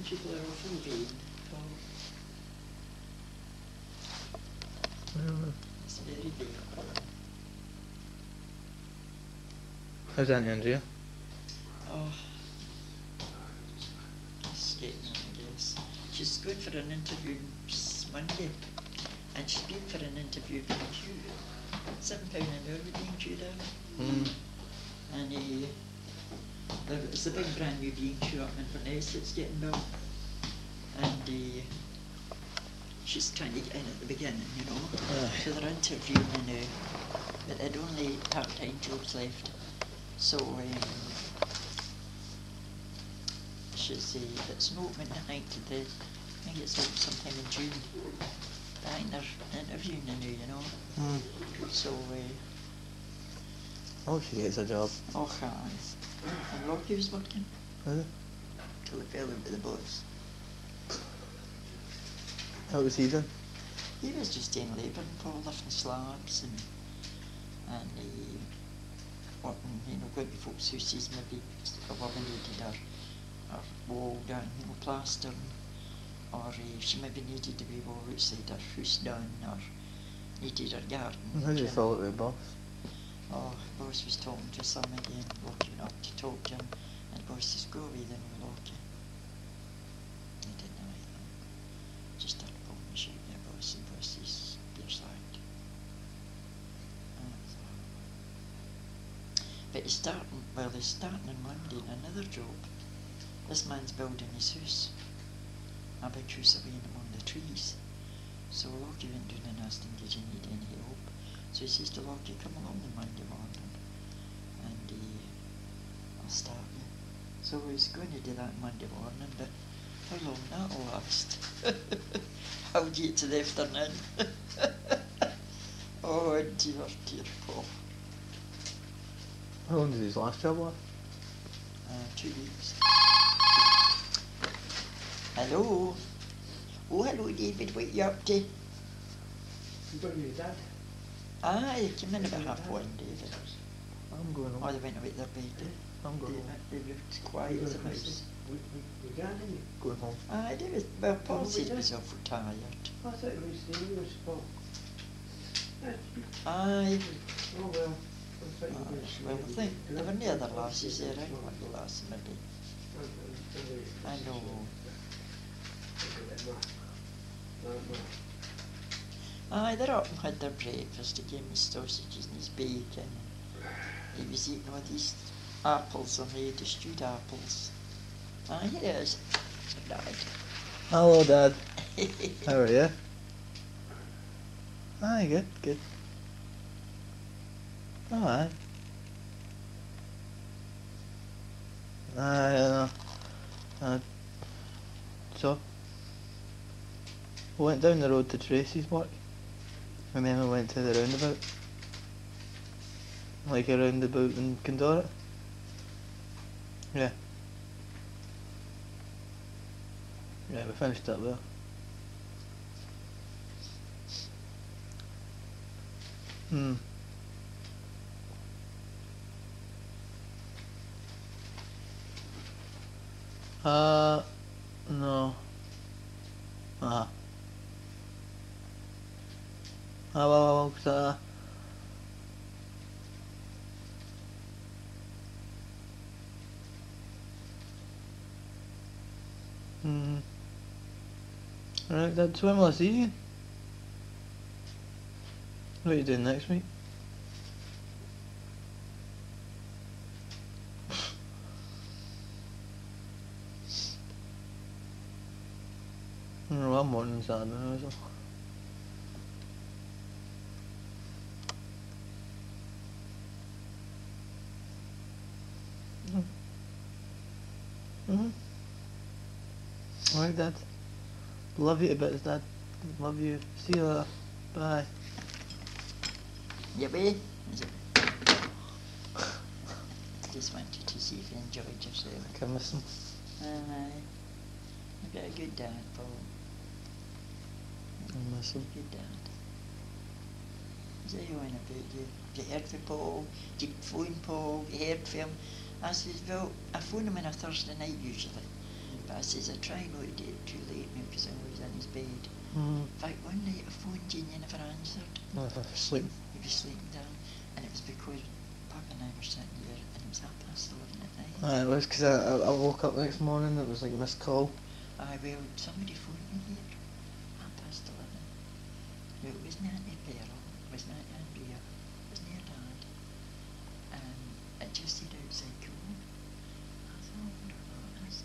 people are awful vain, Paul. It's very vain. How's Auntie Andrea? Oh, it's getting on, I guess. She's going for an interview Monday, and she's been for an interview with you. £7 an hour with B&Q there. And there's a big brand new B&Q up in Inverness that's getting built. And she's trying to get in at the beginning, you know. So they're interviewing her now, but they'd only part-time jobs left. So she's it's an opening night to the, I think it's open sometime in June. I think they're interviewing her now, you know. So I hope she gets a job. oh, aye. And Rocky was working Is it? till he fell into the box. How was he doing? He was just doing labouring for lifting slabs and working, you know, going to folks' houses, maybe illuminated or wall down, you know, plastering, or she maybe needed to be wall outside her house done, or needed her garden. How did you fall out with boss? Oh, boss was talking to some again, Lockie went up to talk to him, and boss says, go away then with Lockie. He didn't know anything. Just started pulling the shape there, boss, and boss says, you're sacked. But he's starting on Monday in another job. This man's building his house. A big house away in among the trees. So Lockie went down and asked him, did you need any help? So he says to Lockie, come along on Monday morning and I'll start you. So he's going to do that Monday morning, but how long that'll last? How do you get to the afternoon? Oh dear Paul. How long did his last job last? 2 weeks. Hello? Oh, hello David, what are you up to? You got your dad? Aye, came in about 1:30, David. I'm going home. Oh, they went away to their bed. I'm going home. They were quiet as a mouse. With dad, didn't you? Going home. Aye, they was, well, Paul said he was awful tired. I thought it was staying with Paul. Aye. Oh well. Well, I think there were no other lasses there, I want the lass maybe. I know. Aye, they're up and had their breakfast. He gave me sausages and his bacon. He was eating all these apples on the stewed apples. Aye, here it is. Dad. Hello, Dad. How are you? Aye, good. Alright. So, we went down the road to Tracy's work, and then we went to the roundabout. Like a roundabout in Cumbernauld. Yeah. Yeah, we finished up there. No. Well, Right, that's when will I see you? What are you doing next week? Well, I'm morning Saturday now, so. Alright, Dad. Love you to bits, Dad. Love you. See you later. Bye. Yippee. Just wanted to see if you enjoyed yourself. I miss him. Aye. You've got a good dad, Paul. I miss him. Good dad. Is that you on about you? You heard from Paul? Did you phone Paul? You heard from him? I says, well, I phone him on a Thursday night usually. But I says, I try not to do it too late now because I know he's in his bed. Mm. In fact, one night I phoned you and you never answered. No, I was sleeping. He was sleeping down, and it was because Papa and I were sitting here, and it was 11:30 at night. It was because I woke up the next morning, it was like a missed call. Aye, well, somebody phoned me here, 11:30. No, it wasn't Auntie Beryl, it wasn't Auntie Andrea, it wasn't your dad. And it just said outside cool. I thought, I wonder what it is.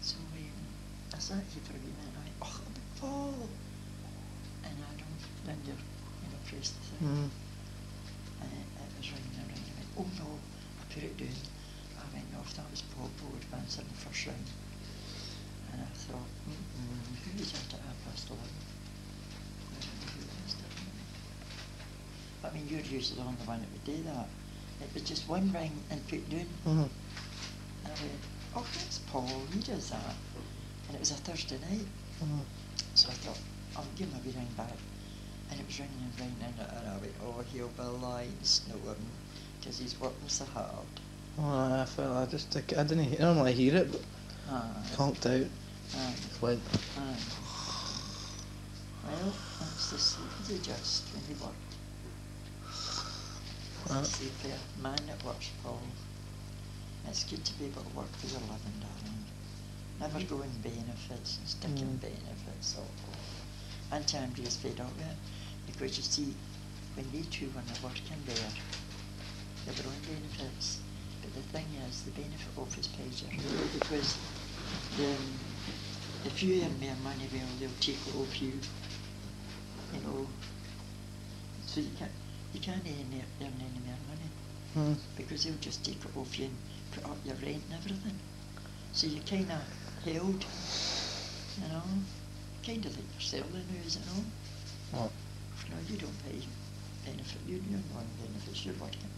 So I sat here for a wee minute, and I went, oh, a big fall. And I don't, then you press the thing. Mm. And it was ringing and ringing. I went, oh no, I put it down. I went off, that was Paul Board answering the first ring. And I thought, who is that at 11:30? I don't know who it is, definitely. I mean, you're usually the only one that would do that. It was just one ring and put down. Mm. And I went, oh, that's Paul, he does that. And it was a Thursday night. Mm. So I thought, I'll give him a wee ring back. And it was ringing and ringing, and I went, oh, he'll be lying, snoring, because he's working so hard. Oh, I felt I didn't normally hear it, but conked out. Aye. Went. Aye. Well, that's the sleep just when you work. That's the sleep man that works, Paul. It's good to be able to work for your living, darling. Never go in benefits and stick in benefits. Auntie Andrea's fed up with it, because you see, when they two were working there, they were on benefits. But the thing is, the benefit office pays you, because if you earn more money, well, they'll take it off you, you know. So you can't earn any more money, because they'll just take it off you and put up your rent and everything. So you're kind of held, you know, kind of like yourself in news, you know. What? No, you don't pay benefit, you're on benefits, you're working.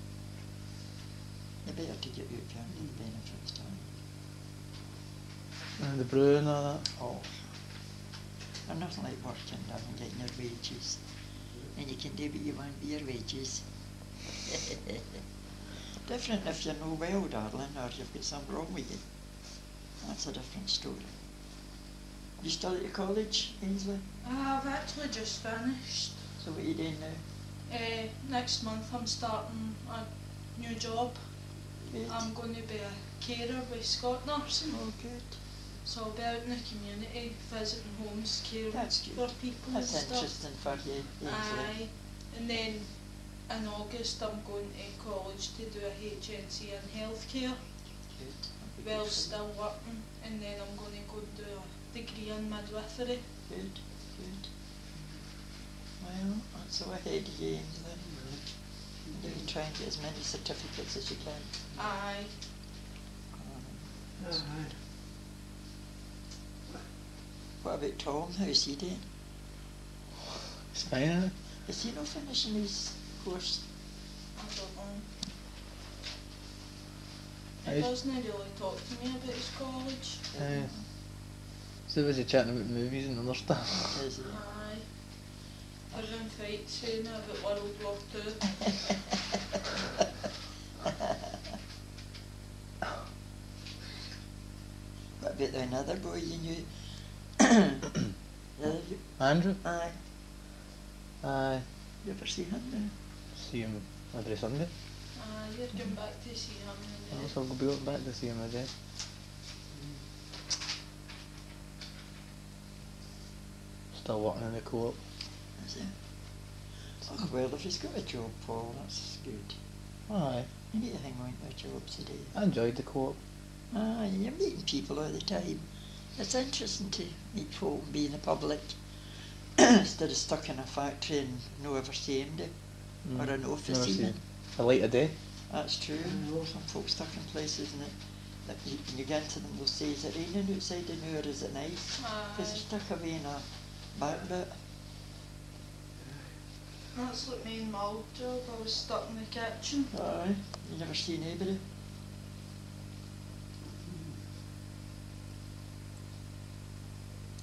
You better to get out your own benefits, darling. And the brew and all that. Oh, there's nothing like working, darling, getting your wages. And you can do what you want with your wages. Different if you're no well, darling, or you've got something wrong with you. That's a different story. You still at your college, Ainsley? I've actually just finished. So what are you doing now? Next month I'm starting a new job. Good. I'm going to be a carer with Scott Nursing. Oh, good. So I'll be out in the community, visiting homes, caring That's good. for people That's and stuff. interesting for you, Ainsley. Aye. And then in August I'm going to college to do a HNC in healthcare. Good. That'd be Well, good for you. still working. And then I'm going to go and do a degree in midwifery. Good, good. Well, that's all ahead of you, Ainsley. You can try and get as many certificates as you can. Aye. Aye. What about Tom? How's he doing? It's fine, isn't it? Is he not finishing his course? I don't know. Aye. He doesn't really talk to me about his college. Aye. So was he chatting about movies and other stuff? Is he? Aye. Everyone fights saying about World War II. What about another boy you knew? The other you? Andrew? Aye. Aye. You ever see him now? See him every Sunday. Aye, you're going back to see him in So I'll be going back to see him again. Still working in the co-op. Is he? Oh, well, if he's got a job, Paul, that's good. Aye. You need to hang on to a job today. I enjoyed the co-op. Aye, you're meeting people all the time. It's interesting to meet folk and be in the public instead of stuck in a factory and no ever seeing them, or an office Never even. seen a light of day. That's true. Some folks stuck in places and that when you get into them they'll say, is it raining outside now or is it nice? Because they're stuck away in a back bit. That's like me in my old job, I was stuck in the kitchen. Aye, you never see anybody.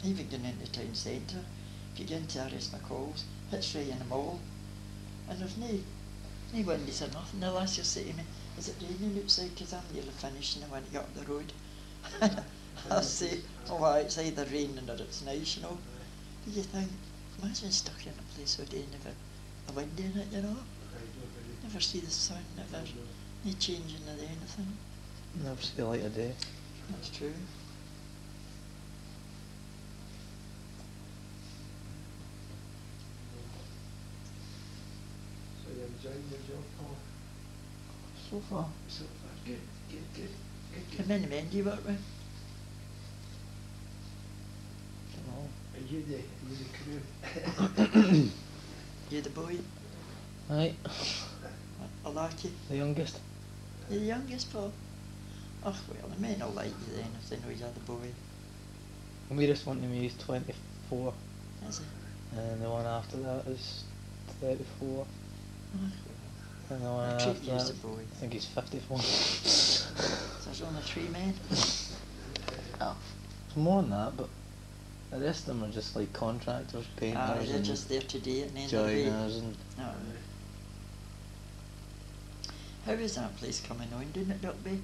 Even going into town centre, if you get into Aris McCall's, it's right in the mall, and there's no windows or nothing. The lass will say to me, is it raining outside? Because I'm nearly finished and I want to get up the road. I say, oh aye, it's either raining or it's nice, you know. But you think, imagine stuck in a place all day, never a wind in it, you know. Never see the sun, never no changing of anything. Never see the light of day. That's true. So you're enjoying your job, Paul? So far. So far, good. How many men do you work with? Dunno. Are you the crew? You the boy? Aye. I like you. The youngest. You're the youngest, Paul? Oh, well, the men will like you then if they know you're the boy. The weirdest one to me is 24. Is it? And the one after that is 34. Oh, And the one I treat after you as that, a boy. I think he's 54. So there's only 3 men? Oh. It's more than that, but the rest of them are just like contractors, painters, Ah, they're and just there today and then they'll be. joiners, and Oh. How is that place coming on, didn't it, Duckby?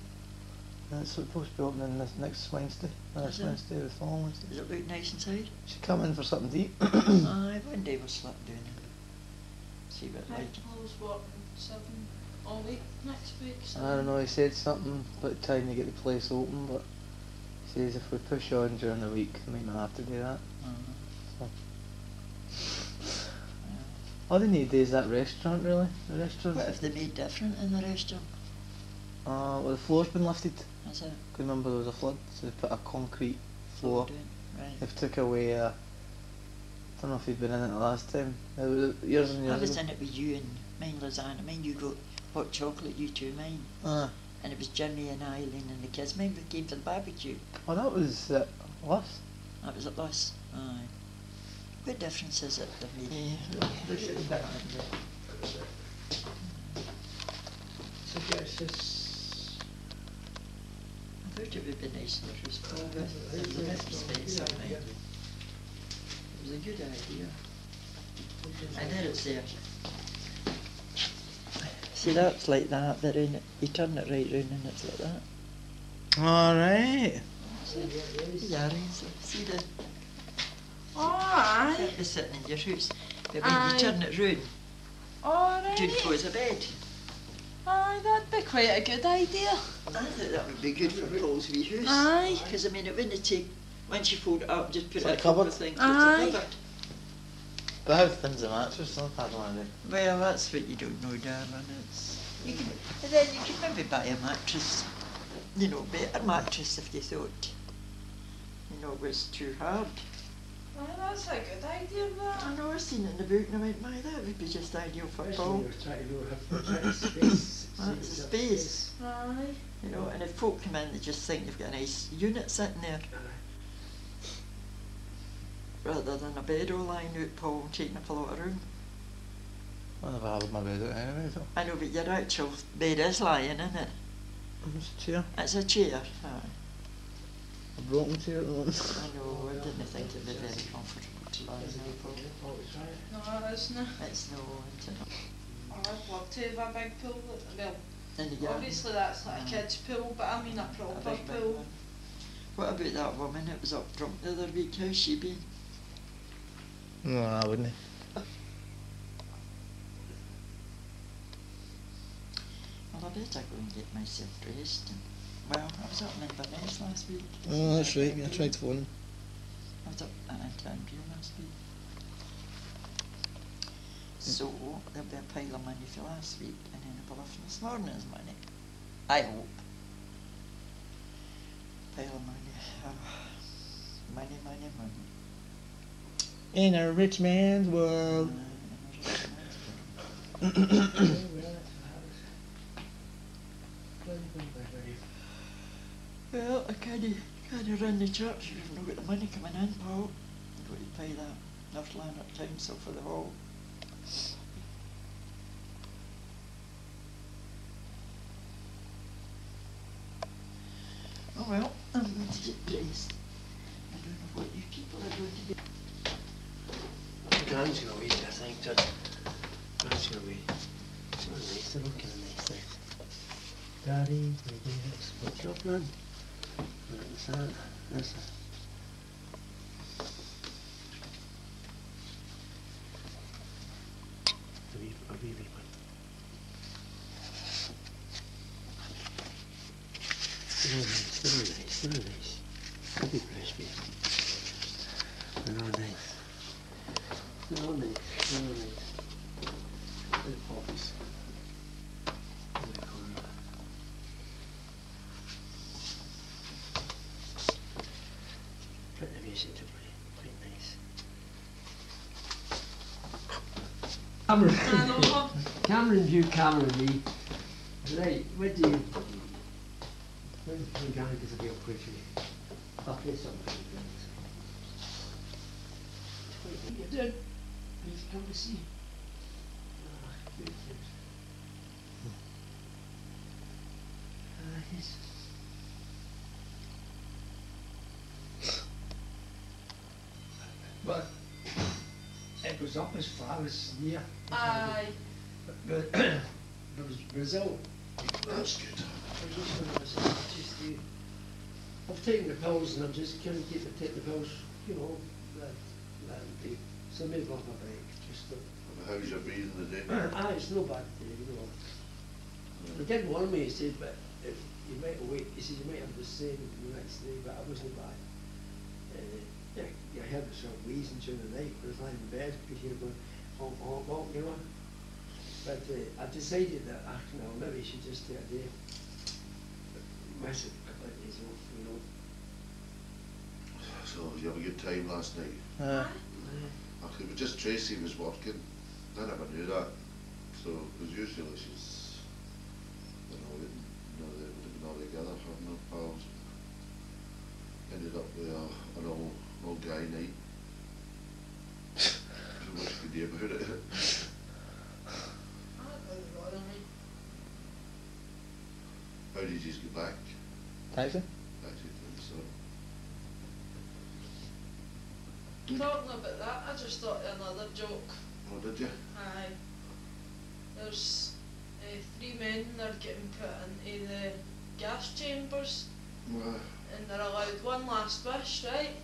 it's supposed to be opening this next Wednesday. Is Next it? Wednesday, the following Wednesday. Does it look nice inside? Should come in for something to eat. Aye, one day we'll slip down and see what like. Paul's working 7 all week next week. So I don't know, he said something about trying to get the place open, but he says if we push on during the week, we might not have to do that. So. All they need is that restaurant, really. The restaurant. What have they made different in the restaurant? Well, the floor's been lifted. Is it? Remember there was a flood, so they put a concrete floor. Down? Right. They've took away I don't know if you've been in it the last time. It was years and years I was ago. in it with you and mine, Lizanne. Mine, you got hot chocolate, you two, mine. Ah. And it was Jimmy and Eileen and the kids. Mine came for the barbecue. Oh, that was us. That was at Luss. Aye. What difference is it they've made? So yes, it's... I thought it would be nice if it was full, but it was a bit expensive, mate. It was a good idea. And there it's there. See, that's like that, but in it, you turn it right round and it's like that. Alright. Yeah, see the... oh aye. Can't be sitting in your house. But when Aye. you turn it round, Alright. June goes a bed. Aye, that'd be quite a good idea. I thought that would be good for Paul's wee house. Aye. Because I mean, it wouldn't take, once you fold it up, just put It's it like a couple cupboard. of things, Aye. it's a cupboard. But how thin's the mattress? I don't want to do. Well, that's what you don't know, darling. It's, you can, and then you could maybe buy a mattress, you know, better mattress if you thought, you know, it was too hard. Aye, that's a good idea, that. I know, I seen it in the book and I went, my, that would be just ideal for Paul. You're trying to go have trying to space. That's the space. Aye. You know, and if folk come in, they just think you've got a nice unit sitting there, rather than a bed all lying out, Paul, taking up a lot of room. I never had my bed out anyway, so. I know, but your actual bed is lying, isn't it? It's a chair. It's a chair. Aye. A broken chair at the moment. I know, I didn't think it'd be very comfortable to lie now, Paul. No, it isn't. It's no, isn't it? Oh, I'd love to have a big pool. Well, In the garden. obviously that's like a Aye. kid's pool, but I mean a A proper big, big pool. one. What about that woman that was up drunk the other week? How's she been? No, I wouldn't. Well, I better go and get myself dressed. And, well, I was up in Inverness last week. Oh, that's right. I tried phoning. I was up at Antandria last week. So, there'll be a pile of money for last week, and then a bluff this morning's money. I hope. Pile of money. Money, money, money. In a rich man's world. Well, I can't run the church if you've not got the money coming in, Paul. You've got to pay that North Lanark Council for the hall. Oh well, I'm going to get dressed. I don't know what you people are going to do. Gran's gonna wait, I think, Judd. Gran's gonna wait. It's not nice, they're looking nice there. Daddy, we do this. What's up, man? What's that? Yes. A wee one. They're all nice, they're all nice, they're all nice. Don't be pressed, baby. They're all nice. They're all nice, they're all nice. Little poppies. In the corner. Put the music to play, quite nice. Cameron view, Cameron V. Right, what do you... When Gary gets a bit of quickly, I'll play something. What you doing? Please come to see. Good, good. Yes. But it was up as far as near. Aye. But there was Brazil. That's good. I've taken the pills and I'm just kind of keep taking the pills, you know, that day. So maybe off my break, just to... How's your breathing today? It's no bad today, you know. They didn't warn me, he said, but if you might wait, he said you might have the same the next day, but I wasn't bad. I heard myself wheezing during the night when I was lying in bed, could hear going, honk, honk, honk, you know. But I decided that, no, maybe I should just take a day. Miss it a couple of days off, you know. So, did you have a good time last night? It was just Tracy was working. I never knew that. So, because usually she's, you know, they would have been all together, having no pals. Ended up with an old guy night. So much you could do about it. How did you get back? Taxi? Taxi, so. Talking about that, I just thought of another joke. Oh, did you? Aye. There's 3 men that are getting put into the gas chambers and they're allowed one last wish, right?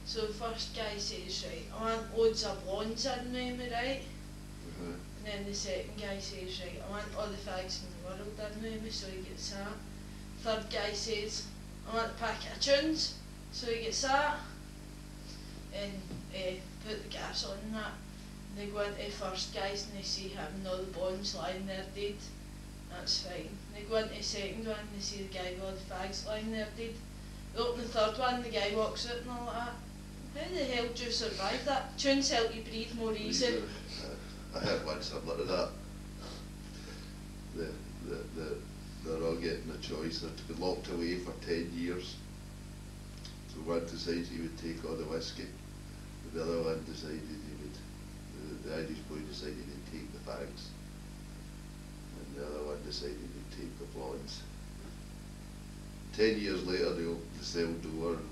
So the first guy says, right, I want loads of blondes in with me, right? And then the second guy says, right, I want all the fags in the world in with me, so he gets that. Third guy says, I want a packet of tunes, so he gets that. And put the gas on and that. And they go into first guys and they see him and all the blondes lying there dead. That's fine. They go into the second one and they see the guy with all the fags lying there dead. They open the third one, the guy walks out and all that. How the hell do you survive that? Tunes help you breathe more easy. I heard one similar to that. They're all getting a choice. They're to be locked away for 10 years. So one decided he would take all the whiskey. The other one decided he would, the Irish boy decided he'd take the fags. And the other one decided he'd take the blondes. 10 years later they opened the cell door and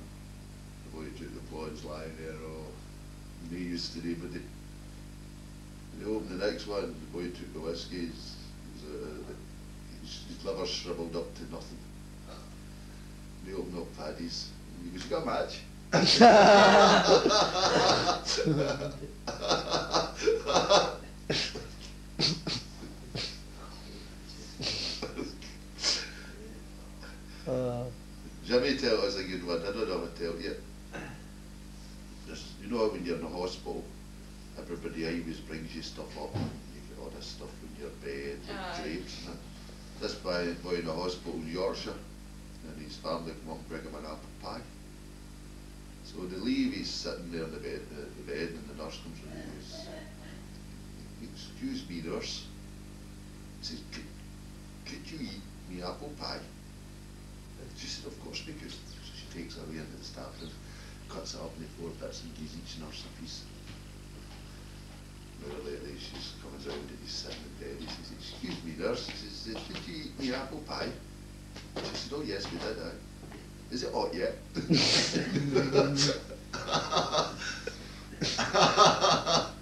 the boy took the blondes lying there, no use to anybody. They opened the next one, the boy took the whiskey, his liver shriveled up to nothing. They opened up Paddy's, and he goes, "You got a match?" Jimmy tell us a good one, I don't know if I tell you. You know when you're in the hospital, everybody always brings you stuff up. You get all this stuff in your bed, and drapes and that. This boy in the hospital in Yorkshire, and his family come up and bring him an apple pie. So they leave, he's sitting there in the bed, and the nurse comes in and goes, "Excuse me, nurse." He says, could you eat me apple pie?" And she said, "Of course we could." So she takes it away into the staff room, cuts it up into 4 bits and gives each nurse a piece. An hour later, she's coming round and he's sitting in bed. He says, "Excuse me, nurse." He says, "Did you eat me apple pie?" She said, "Oh yes, we did, aye. Is it hot yet?"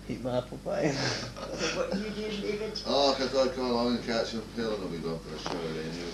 Eat my apple pie. What are you doing, David? Oh, because I'd come along and catch him. Hell, no, we going for a shower anyway.